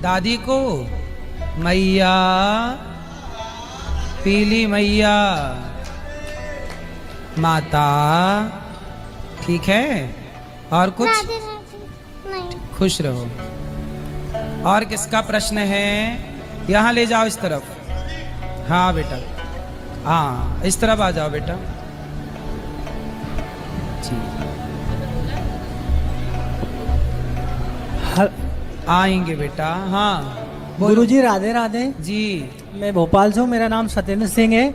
दादी को मैया, पीली मैया, माता, ठीक है। और कुछ? राधे राधे नहीं। खुश रहो। और किसका प्रश्न है? यहाँ ले जाओ इस तरफ। हाँ बेटा, हाँ इस तरफ आ जाओ बेटा जी। आएंगे बेटा। हाँ गुरुजी राधे राधे जी। मैं भोपाल से हूँ, मेरा नाम सत्येंद्र सिंह है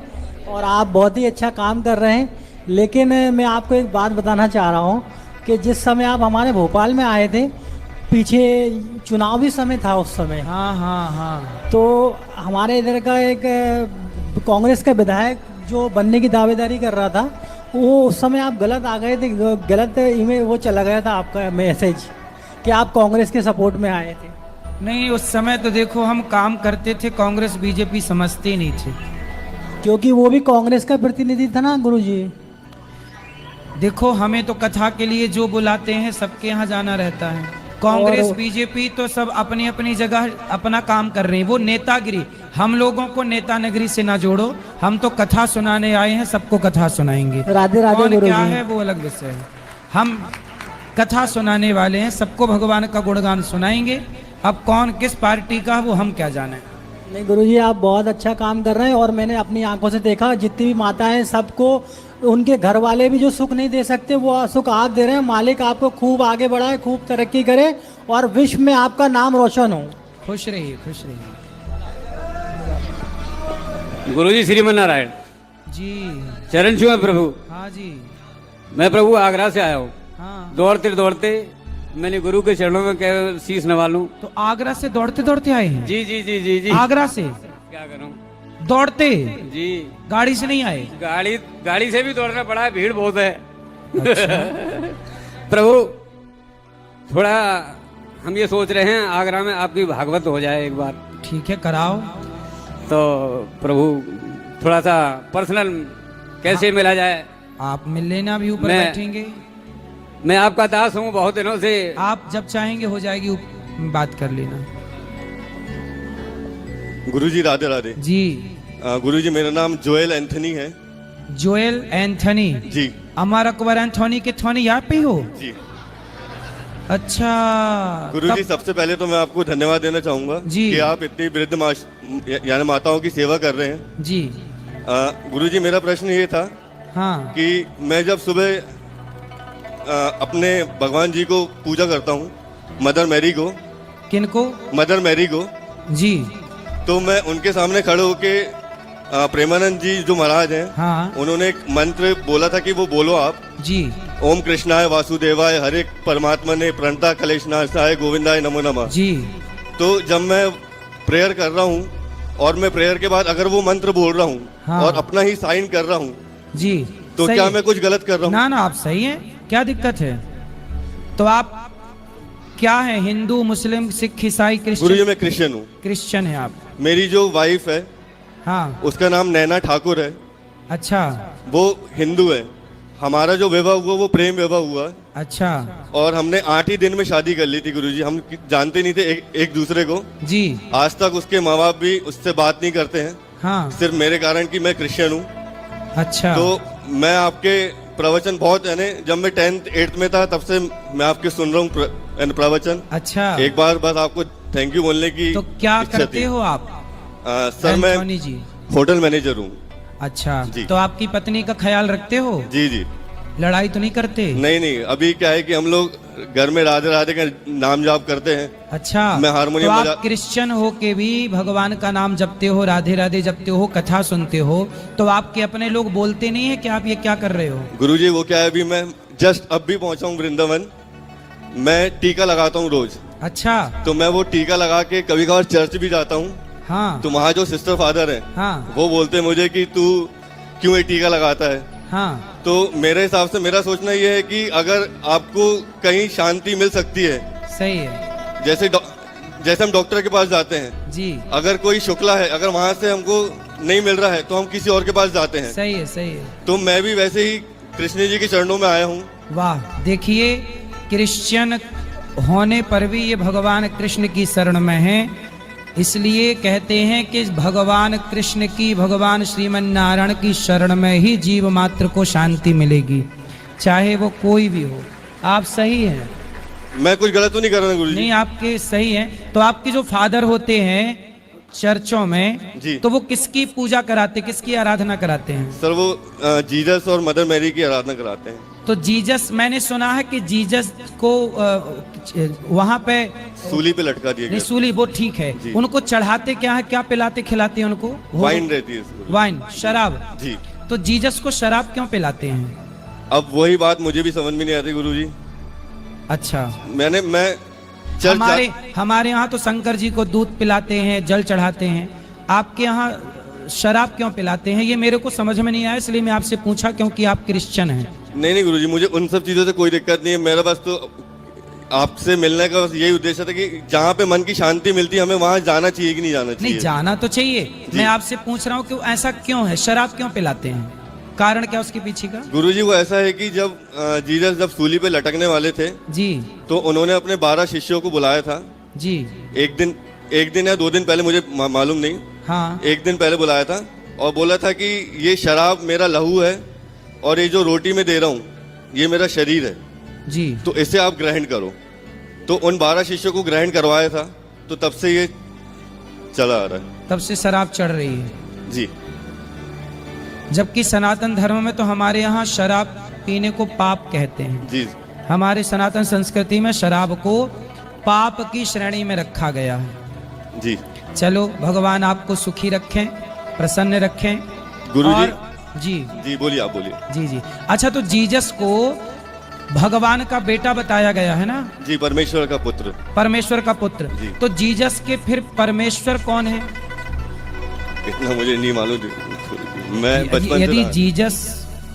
और आप बहुत ही अच्छा काम कर रहे हैं। लेकिन मैं आपको एक बात बताना चाह रहा हूँ कि जिस समय आप हमारे भोपाल में आए थे, पीछे चुनावी समय था उस समय, हाँ हाँ हाँ। तो हमारे इधर का एक कांग्रेस का विधायक जो बनने की दावेदारी कर रहा था, वो उस समय आप गलत आ गए थे, गलत ईमेल वो चला गया था आपका मैसेज कि आप कांग्रेस के सपोर्ट में आए थे। नहीं, उस समय तो देखो हम काम करते थे, कांग्रेस बीजेपी समझते ही नहीं थे, क्योंकि वो भी कांग्रेस का प्रतिनिधि था ना गुरुजी। देखो हमें तो कथा के लिए जो बुलाते हैं सबके यहाँ जाना रहता है। कांग्रेस बीजेपी तो सब अपनी अपनी जगह अपना काम कर रहे हैं, वो नेतागिरी। हम लोगों को नेता नगरी से ना जोड़ो, हम तो कथा सुनाने आए हैं, सबको कथा सुनाएंगे। राधे राधे कौन गुरुजी। क्या है वो अलग विषय है, हम कथा सुनाने वाले हैं, सबको भगवान का गुणगान सुनाएंगे। अब कौन किस पार्टी का वो हम क्या जाने। नहीं गुरुजी, आप बहुत अच्छा काम कर रहे हैं और मैंने अपनी आंखों से देखा, जितनी भी माताएं सबको उनके घर वाले भी जो सुख नहीं दे सकते वो सुख आप दे रहे हैं। मालिक आपको खूब आगे बढ़ाए, खूब तरक्की करे और विश्व में आपका नाम रोशन हो। खुश रहिए, खुश रहिए गुरुजी श्रीमन नारायण जी। चरण छुए प्रभु। हाँ जी। मैं प्रभु आगरा से आया हूँ। हाँ, दौड़ते दौड़ते मैंने गुरु के चरणों में क्या शीश नवा लूं। तो आगरा से दौड़ते दौड़ते आए हैं? जी जी जी जी जी। आगरा से क्या करूं? दौड़ते? जी। गाड़ी से नहीं आए? गाड़ी से भी दौड़ना पड़ा है, भीड़ बहुत है। अच्छा। प्रभु थोड़ा हम ये सोच रहे हैं आगरा में आपकी भागवत हो जाए एक बार। ठीक है, कराओ। तो प्रभु थोड़ा सा पर्सनल कैसे मिला जाए? आप मिल लेना, भी ऊपर मैं- बैठेंगे। मैं आपका दास हूँ बहुत दिनों से। आप जब चाहेंगे हो जाएगी, बात कर लेना। गुरुजी राधे राधे जी। गुरुजी मेरा नाम जोएल एंथनी है। Joel Anthony? जी अमर अकबर एंथोनी के थोनी यहाँ पे हो? जी। अच्छा। गुरुजी तब- सबसे पहले तो मैं आपको धन्यवाद देना चाहूंगा जी। कि आप इतनी वृद्ध यानी माताओं की सेवा कर रहे हैं। जी। गुरुजी मेरा प्रश्न ये था हाँ कि मैं जब सुबह अपने भगवान जी को पूजा करता हूँ, मदर मैरी को, किनको? मदर मैरी को, जी। तो मैं उनके सामने खड़े होके प्रेमानंद जी जो महाराज हैं, हाँ उन्होंने एक मंत्र बोला था कि वो बोलो आप, जी। ओम कृष्णाय वासुदेवाय हरे परमात्मा ने प्रणता कलेशनाशाय गोविंदाय नमो नमः। जी। तो जब मैं प्रेयर कर रहा हूँ और मैं प्रेयर के बाद अगर वो मंत्र बोल रहा हूँ हाँ। और अपना ही साइन कर रहा हूँ, जी तो सही क्या है। मैं कुछ गलत कर रहा हूँ? ना ना, आप सही हैं, क्या दिक्कत है? तो आप क्या है, हिंदू, मुस्लिम, सिख, ईसाई, गुरुजी क्रिश्चियन? मैं क्रिश्चियन हूँ। क्रिश्चियन है आप? मेरी जो वाइफ है हाँ। उसका नाम नैना ठाकुर है, अच्छा वो हिंदू है। हमारा जो विवाह हुआ वो प्रेम विवाह हुआ अच्छा। और हमने 8 ही दिन में शादी कर ली थी गुरुजी। हम जानते नहीं थे एक दूसरे को। जी। आज तक उसके माँ बाप भी उससे बात नहीं करते हैं, हाँ। सिर्फ मेरे कारण कि मैं क्रिश्चियन हूँ। अच्छा। तो मैं आपके प्रवचन बहुत, यानी जब मैं 10th 8th में था तब से मैं आपके सुन रहा हूँ प्रवचन। अच्छा। एक बार बस आपको थैंक यू बोलने की तो क्या इच्छा करते थी। हो आप? सर मैं एंथोनी जी। होटल मैनेजर हूँ। अच्छा, जी। तो आपकी पत्नी का ख्याल रखते हो? जी जी। लड़ाई तो नहीं करते? नहीं नहीं, अभी क्या है कि हम लोग घर में राधे राधे का नाम जाप करते हैं। अच्छा। मैं हारमोनियम तो आप बजा- क्रिश्चियन हो के भी भगवान का नाम जपते हो, राधे राधे जपते हो, कथा सुनते हो, तो आपके अपने लोग बोलते नहीं है कि आप ये क्या कर रहे हो? गुरुजी वो क्या है, अभी मैं जस्ट अब भी पहुंचा हूँ वृंदावन। मैं टीका लगाता हूँ रोज, अच्छा। तो मैं वो टीका लगा के कभी कभार चर्च भी जाता हूँ। हाँ तो वहाँ जो सिस्टर फादर है हाँ वो बोलते हैं मुझे कि तू क्यों ये टीका लगाता है। हाँ। तो मेरे हिसाब से मेरा सोचना ये है कि अगर आपको कहीं शांति मिल सकती है, सही है। जैसे हम डॉक्टर के पास जाते हैं, जी। अगर कोई शुक्ला है, अगर वहाँ से हमको नहीं मिल रहा है तो हम किसी और के पास जाते हैं। सही है, सही है। तो मैं भी वैसे ही कृष्ण जी के चरणों में आया हूँ। वाह, देखिए क्रिश्चियन होने पर भी ये भगवान कृष्ण की शरण में हैं। इसलिए कहते हैं कि भगवान कृष्ण की, भगवान श्रीमन नारायण की शरण में ही जीव मात्र को शांति मिलेगी, चाहे वो कोई भी हो। आप सही हैं? मैं कुछ गलत तो नहीं कर रहा गुरुजी? नहीं, आपके सही हैं। तो आपके जो फादर होते हैं चर्चों में जी। तो वो किसकी पूजा कराते, किसकी आराधना कराते हैं? सर वो जीसस और मदर मैरी की आराधना कराते हैं। तो जीसस, मैंने सुना है कि जीसस को वहां पे सूली पे लटका दिया नहीं, गया। सूली वो ठीक है, जी। उनको चढ़ाते क्या है, क्या पिलाते खिलाते हैं उनको? वाइन रहती है इसमें। वाइन, शराब। जी। तो जीसस को शराब क्यों पिलाते हैं? अब वही बात मुझे भी समझ में नहीं आती गुरुजी। अच्छा, मैं चर्च हमारे यहाँ तो शंकर जी को दूध पिलाते हैं, जल चढ़ाते हैं। आपके यहाँ शराब क्यों पिलाते हैं? ये मेरे को समझ में नहीं आया, इसलिए मैं आपसे पूछा, क्योंकि आप क्रिश्चियन हैं। नहीं गुरुजी, मुझे उन सब चीजों से कोई दिक्कत नहीं है। मेरा बस तो आपसे मिलने का बस यही उद्देश्य था कि जहाँ पे मन की शांति मिलती है हमें वहाँ जाना चाहिए कि नहीं जाना चाहिए? नहीं, जाना तो चाहिए। मैं आपसे पूछ रहा हूँ कि ऐसा क्यों है, शराब क्यों पिलाते हैं, कारण क्या उसके पीछे का? गुरुजी वो ऐसा है कि जब जीसस जब सूली पे लटकने वाले थे जी, तो उन्होंने अपने 12 शिष्यों को बुलाया था। जी। एक दिन या 2 दिन पहले, मुझे मालूम नहीं। हाँ। एक दिन पहले बुलाया था और बोला था कि ये शराब मेरा लहू है और ये जो रोटी मैं दे रहा हूँ ये मेरा शरीर है, जी। तो इसे आप ग्रहण करो। तो उन 12 शिष्यों को ग्रहण करवाया था, तो तब से ये चला आ रहा है। तब से शराब चढ़ रही है। जी। जबकि सनातन धर्म में तो हमारे यहाँ शराब पीने को पाप कहते हैं। जी। हमारे सनातन संस्कृति में शराब को पाप की श्रेणी में रखा गया है। जी। चलो, भगवान आपको सुखी रखें, प्रसन्न रखें। गुरुजी। और जी जी बोलिए, आप बोलिए। जी जी। अच्छा, तो जीसस को भगवान का बेटा बताया गया है ना? जी, परमेश्वर का पुत्र। परमेश्वर का पुत्र। जी। तो जीसस के फिर परमेश्वर कौन है? इतना मुझे नहीं मालूम, मैं बचपन से यदि रहा। जीसस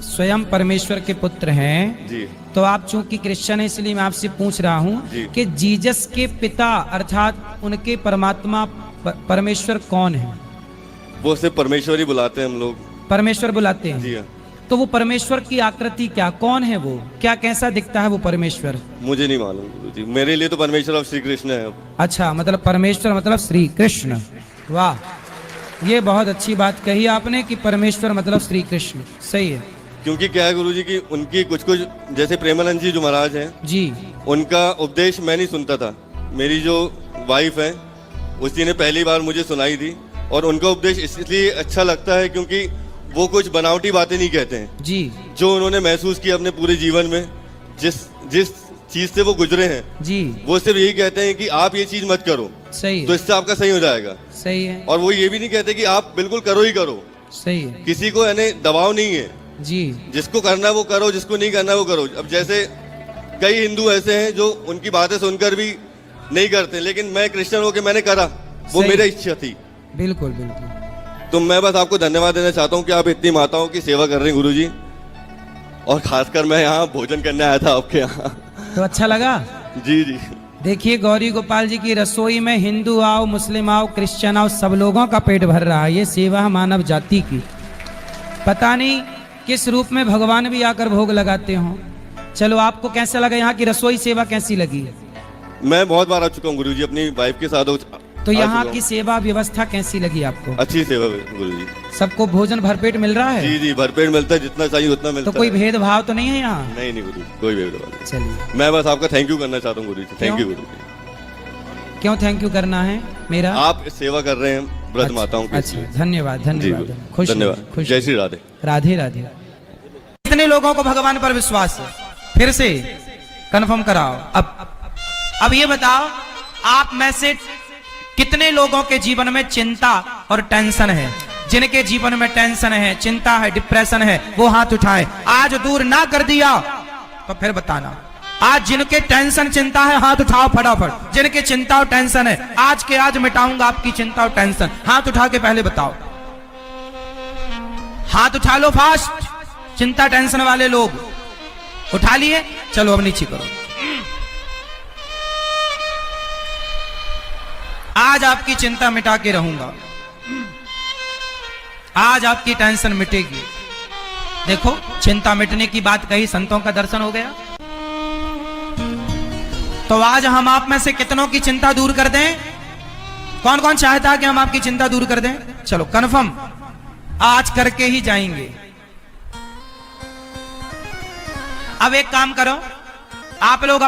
स्वयं परमेश्वर के पुत्र हैं, जी। तो आप चूंकि क्रिश्चियन हैं इसलिए मैं आपसे पूछ रहा हूँ जी। कि जीसस के पिता अर्थात उनके परमात्मा परमेश्वर कौन है? वो सिर्फ परमेश्वर ही बुलाते हैं हम लोग। परमेश्वर बुलाते हैं। जी हाँ। तो वो परमेश्वर की आकृति क्या, कौन है वो, क्या कैसा दिखता है वो परमेश्वर? मुझे नहीं मालूम गुरुजी, मेरे लिए तो परमेश्वर अब श्री कृष्ण है। अच्छा, मतलब परमेश्वर मतलब श्री कृष्ण। वाह, ये बहुत अच्छी बात कही आपने कि परमेश्वर मतलब श्री कृष्ण। सही है। क्योंकि क्या है गुरुजी कि उनकी कुछ जैसे प्रेमानंद जी जो महाराज हैं, जी। उनका उपदेश मैं नहीं सुनता था। मेरी जो वाइफ है उसी ने पहली बार मुझे सुनाई थी, और उनका उपदेश इसलिए अच्छा लगता है क्योंकि वो कुछ बनावटी बातें नहीं कहते हैं। जी। जो उन्होंने महसूस किया अपने पूरे जीवन में, जिस चीज से वो गुजरे हैं, जी। वो सिर्फ यही कहते हैं कि आप ये चीज मत करो, सही तो है। इससे आपका सही हो जाएगा। सही है। और वो ये भी नहीं कहते कि आप बिल्कुल करो ही करो। सही है। किसी को यानी दबाव नहीं है, जी। जिसको करना है वो करो, जिसको नहीं करना है वो करो। अब जैसे कई हिंदू ऐसे हैं जो उनकी बातें सुनकर भी नहीं करते, लेकिन मैं क्रिश्चियन होकर मैंने करा, वो सही। मेरी इच्छा थी। बिल्कुल बिल्कुल। तो मैं बस आपको धन्यवाद देना चाहता हूँ कि आप इतनी माताओं की सेवा कर रहे हैं गुरुजी, और खासकर मैं यहाँ भोजन करने आया था आपके यहाँ। तो अच्छा लगा? जी जी। देखिए, गौरी गोपाल जी की रसोई में हिंदू आओ, मुस्लिम आओ, क्रिश्चियन आओ, सब लोगों का पेट भर रहा है। ये सेवा है मानव जाति की। पता नहीं किस रूप में भगवान भी आकर भोग लगाते हों। चलो, आपको कैसा लगा यहाँ की रसोई सेवा, कैसी लगी? मैं बहुत बार आ चुका हूँ गुरुजी, अपनी वाइफ के साथ तो आ यहाँ चुका की हूँ। सेवा व्यवस्था कैसी लगी आपको? अच्छी सेवा है गुरुजी। सबको भोजन भरपेट मिल रहा है? जी जी, भरपेट मिलता है, जितना चाहिए उतना मिलता तो कोई है। भेदभाव तो नहीं है यहाँ? नहीं नहीं गुरुजी, कोई भेदभाव नहीं। चलिए। मैं बस आपका थैंक यू करना चाहता हूँ गुरुजी। थैंक यू क्यों? गुरुजी। क्यों थैंक यू करना है मेरा? आप सेवा कर रहे हैं व्रत अच्छा, माताओं की। अच्छा, धन्यवाद जी धन्यवाद। गुरुजी, खुश धन्यवाद। रहिए, खुश जय श्री राधे। राधे राधे। कितने लोगों को भगवान पर विश्वास है? फिर से कंफर्म कराओ। अब ये बताओ, आप में से कितने लोगों के जीवन में चिंता और टेंशन है? जिनके जीवन में टेंशन है, चिंता है, डिप्रेशन है, वो हाथ उठाएं। आज दूर ना कर दिया तो फिर बताना। आज जिनके टेंशन चिंता है, हाथ उठाओ फटाफट। जिनके चिंता और टेंशन है, आज के आज मिटाऊंगा आपकी चिंता और टेंशन। हाथ उठा के पहले बताओ। हाथ उठा लो फास्ट। चिंता टेंशन वाले लोग उठा लिए? चलो अब नीचे करो। आज आपकी चिंता मिटा के रहूंगा। आज आपकी टेंशन मिटेगी। देखो, चिंता मिटने की बात कही, संतों का दर्शन हो गया। तो आज हम आप में से कितनों की चिंता दूर कर दें? कौन कौन चाहता है कि हम आपकी चिंता दूर कर दें? चलो कन्फर्म आज करके ही जाएंगे। अब एक काम करो, आप लोग